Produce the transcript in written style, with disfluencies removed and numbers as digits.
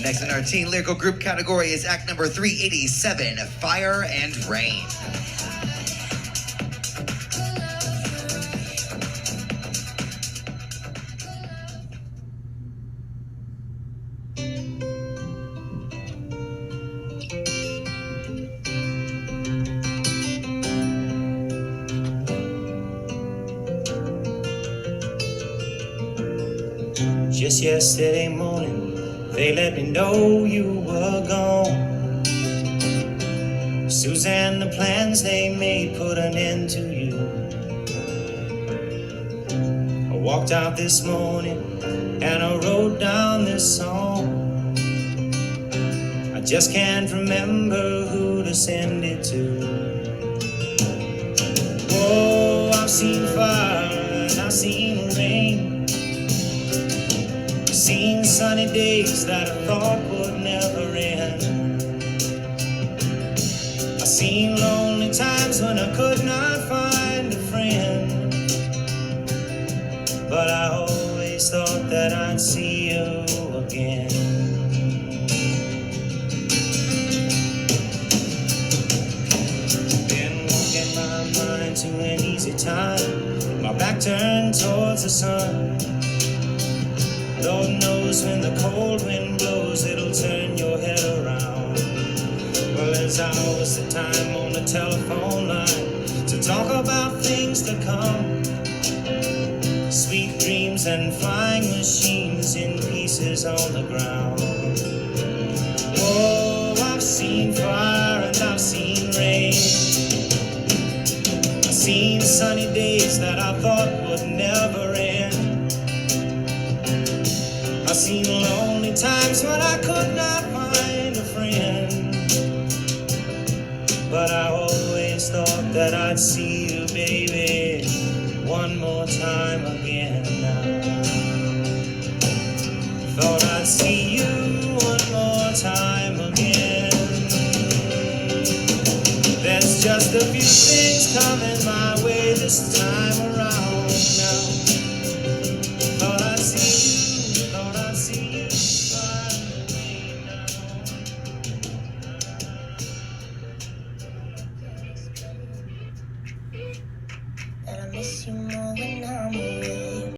Next in our teen lyrical group category is act number 387, Fire and Rain. Just yesterday morning, they let me know you were gone. Suzanne, the plans they made put an end to you. I walked out this morning and I wrote down this song. I just can't remember who to send it to. Oh, I've seen fire and I've seen rain. Seen sunny days that I thought would never end. I've seen lonely times when I could not find a friend. But I always thought that I'd see you again. Been walking my mind to an easy time, my back turned towards the sun. Lord knows when the cold wind blows, it'll turn your head around. Well, there's hours of time on the telephone line to talk about things to come. Sweet dreams and flying machines in pieces on the ground. Oh, I've seen fire and I've seen rain. I've seen sunny days that I thought would never end. I've seen lonely times when I could not find a friend. But I always thought that I'd see you, baby, one more time again now. Thought I'd see you one more time again. There's just a few things coming my way this time around now. Thought I'd see you. And I miss you